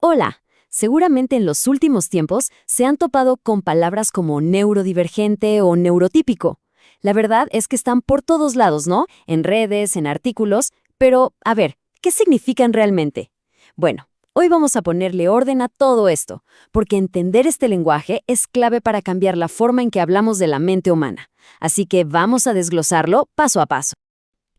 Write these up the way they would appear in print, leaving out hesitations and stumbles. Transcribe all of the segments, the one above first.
Hola, seguramente en los últimos tiempos se han topado con palabras como neurodivergente o neurotípico. La verdad es que están por todos lados, ¿no? En redes, en artículos, pero a ver, ¿qué significan realmente? Bueno, hoy vamos a ponerle orden a todo esto, porque entender este lenguaje es clave para cambiar la forma en que hablamos de la mente humana. Así que vamos a desglosarlo paso a paso.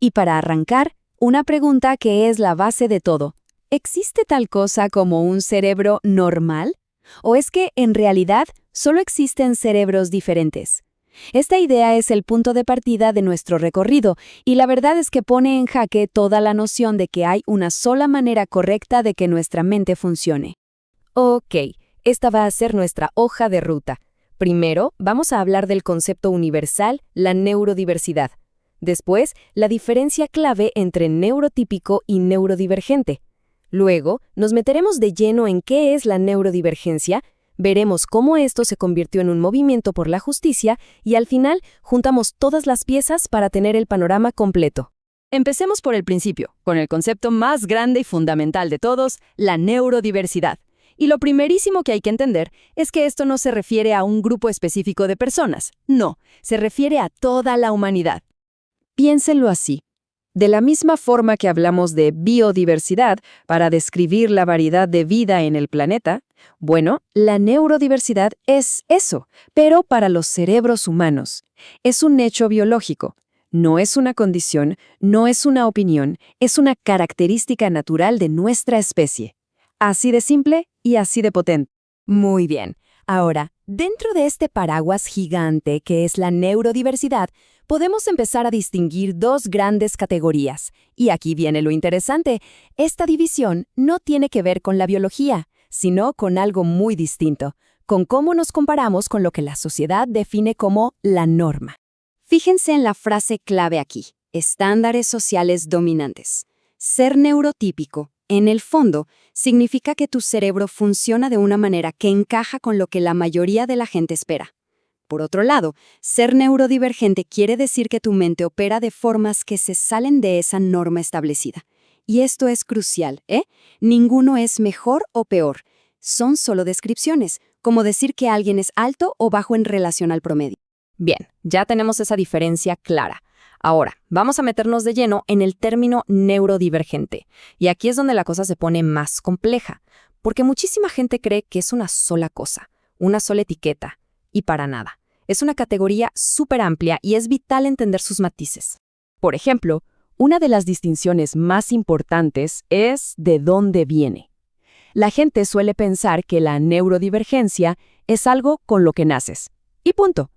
Y para arrancar, una pregunta que es la base de todo. ¿Existe tal cosa como un cerebro normal? ¿O es que, en realidad, solo existen cerebros diferentes? Esta idea es el punto de partida de nuestro recorrido, y la verdad es que pone en jaque toda la noción de que hay una sola manera correcta de que nuestra mente funcione. Ok, esta va a ser nuestra hoja de ruta. Primero, vamos a hablar del concepto universal, la neurodiversidad. Después, la diferencia clave entre neurotípico y neurodivergente. Luego, nos meteremos de lleno en qué es la neurodivergencia, veremos cómo esto se convirtió en un movimiento por la justicia y al final juntamos todas las piezas para tener el panorama completo. Empecemos por el principio, con el concepto más grande y fundamental de todos, la neurodiversidad. Y lo primerísimo que hay que entender es que esto no se refiere a un grupo específico de personas, no, se refiere a toda la humanidad. Piénsenlo así. De la misma forma que hablamos de biodiversidad para describir la variedad de vida en el planeta, bueno, la neurodiversidad es eso, pero para los cerebros humanos. Es un hecho biológico. No es una condición, no es una opinión, es una característica natural de nuestra especie. Así de simple y así de potente. Muy bien. Ahora, dentro de este paraguas gigante que es la neurodiversidad, podemos empezar a distinguir dos grandes categorías. Y aquí viene lo interesante. Esta división no tiene que ver con la biología, sino con algo muy distinto, con cómo nos comparamos con lo que la sociedad define como la norma. Fíjense en la frase clave aquí, estándares sociales dominantes. Ser neurotípico, en el fondo, significa que tu cerebro funciona de una manera que encaja con lo que la mayoría de la gente espera. Por otro lado, ser neurodivergente quiere decir que tu mente opera de formas que se salen de esa norma establecida. Y esto es crucial, ¿eh? Ninguno es mejor o peor. Son solo descripciones, como decir que alguien es alto o bajo en relación al promedio. Bien, ya tenemos esa diferencia clara. Ahora, vamos a meternos de lleno en el término neurodivergente. Y aquí es donde la cosa se pone más compleja, porque muchísima gente cree que es una sola cosa, una sola etiqueta, y para nada. Es una categoría súper amplia y es vital entender sus matices. Por ejemplo, una de las distinciones más importantes es de dónde viene. La gente suele pensar que la neurodivergencia es algo con lo que naces, y punto.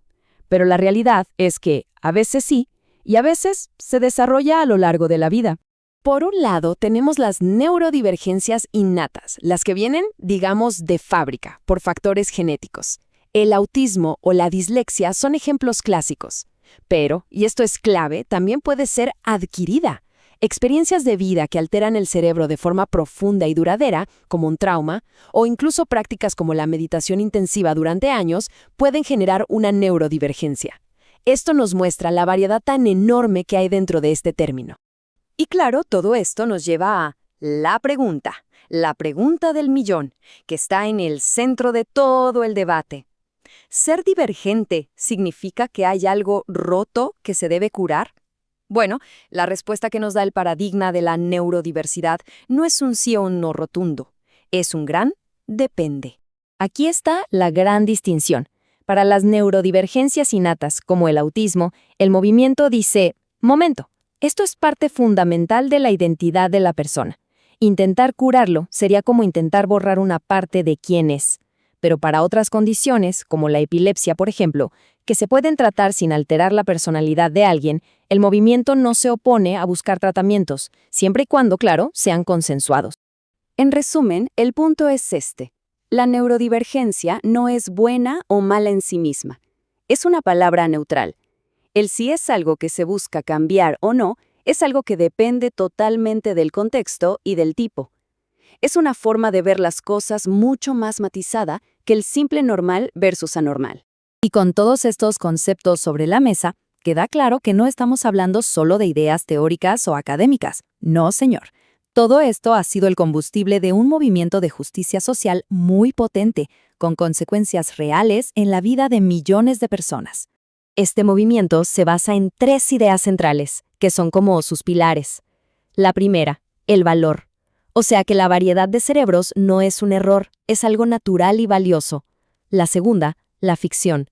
Pero la realidad es que a veces sí, y a veces se desarrolla a lo largo de la vida. Por un lado, tenemos las neurodivergencias innatas, las que vienen, digamos, de fábrica, por factores genéticos. El autismo o la dislexia son ejemplos clásicos. Pero, y esto es clave, también puede ser adquirida. Experiencias de vida que alteran el cerebro de forma profunda y duradera, como un trauma, o incluso prácticas como la meditación intensiva durante años, pueden generar una neurodivergencia. Esto nos muestra la variedad tan enorme que hay dentro de este término. Y claro, todo esto nos lleva a la pregunta del millón, que está en el centro de todo el debate. ¿Ser divergente significa que hay algo roto que se debe curar? Bueno, la respuesta que nos da el paradigma de la neurodiversidad no es un sí o un no rotundo, es un gran depende. Aquí está la gran distinción. Para las neurodivergencias innatas, como el autismo, el movimiento dice, momento, esto es parte fundamental de la identidad de la persona. Intentar curarlo sería como intentar borrar una parte de quién es. Pero para otras condiciones, como la epilepsia, por ejemplo, que se pueden tratar sin alterar la personalidad de alguien, el movimiento no se opone a buscar tratamientos, siempre y cuando, claro, sean consensuados. En resumen, el punto es este. La neurodivergencia no es buena o mala en sí misma. Es una palabra neutral. El si es algo que se busca cambiar o no, es algo que depende totalmente del contexto y del tipo. Es una forma de ver las cosas mucho más matizada que el simple normal versus anormal. Y con todos estos conceptos sobre la mesa, queda claro que no estamos hablando solo de ideas teóricas o académicas. No, señor. Todo esto ha sido el combustible de un movimiento de justicia social muy potente, con consecuencias reales en la vida de millones de personas. Este movimiento se basa en 3 ideas centrales, que son como sus pilares. La primera, el valor. O sea que la variedad de cerebros no es un error, es algo natural y valioso. La segunda, la ficción.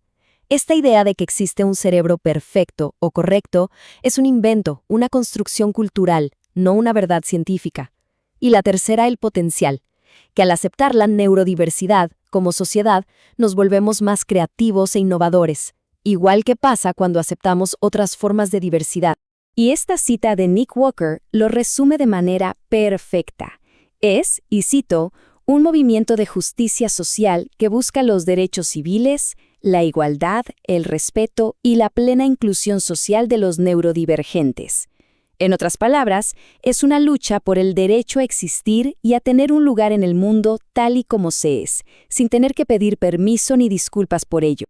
Esta idea de que existe un cerebro perfecto o correcto es un invento, una construcción cultural, no una verdad científica. Y la tercera, el potencial, que al aceptar la neurodiversidad, como sociedad, nos volvemos más creativos e innovadores, igual que pasa cuando aceptamos otras formas de diversidad. Y esta cita de Nick Walker lo resume de manera perfecta. Es, y cito, un movimiento de justicia social que busca los derechos civiles, la igualdad, el respeto y la plena inclusión social de los neurodivergentes. En otras palabras, es una lucha por el derecho a existir y a tener un lugar en el mundo tal y como se es, sin tener que pedir permiso ni disculpas por ello.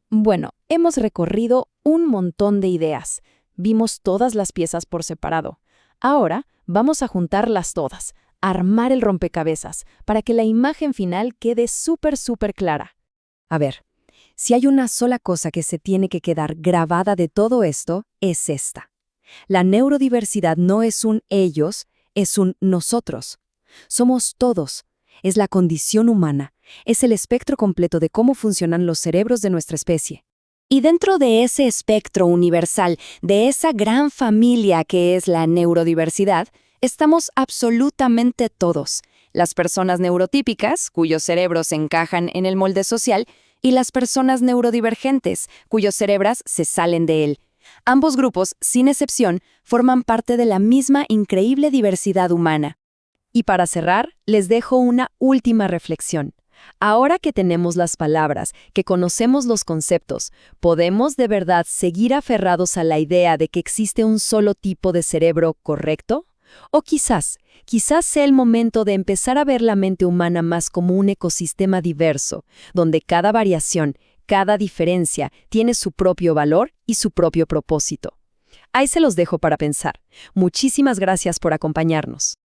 Bueno, hemos recorrido un montón de ideas. Vimos todas las piezas por separado. Ahora vamos a juntarlas todas, armar el rompecabezas, para que la imagen final quede súper clara. A ver, si hay una sola cosa que se tiene que quedar grabada de todo esto, es esta. La neurodiversidad no es un ellos, es un nosotros. Somos todos. Es la condición humana. Es el espectro completo de cómo funcionan los cerebros de nuestra especie. Y dentro de ese espectro universal, de esa gran familia que es la neurodiversidad, estamos absolutamente todos. Las personas neurotípicas, cuyos cerebros encajan en el molde social, y las personas neurodivergentes, cuyos cerebros se salen de él. Ambos grupos, sin excepción, forman parte de la misma increíble diversidad humana. Y para cerrar, les dejo una última reflexión. Ahora que tenemos las palabras, que conocemos los conceptos, ¿podemos de verdad seguir aferrados a la idea de que existe un solo tipo de cerebro correcto? O quizás sea el momento de empezar a ver la mente humana más como un ecosistema diverso, donde cada variación, cada diferencia tiene su propio valor y su propio propósito. Ahí se los dejo para pensar. Muchísimas gracias por acompañarnos.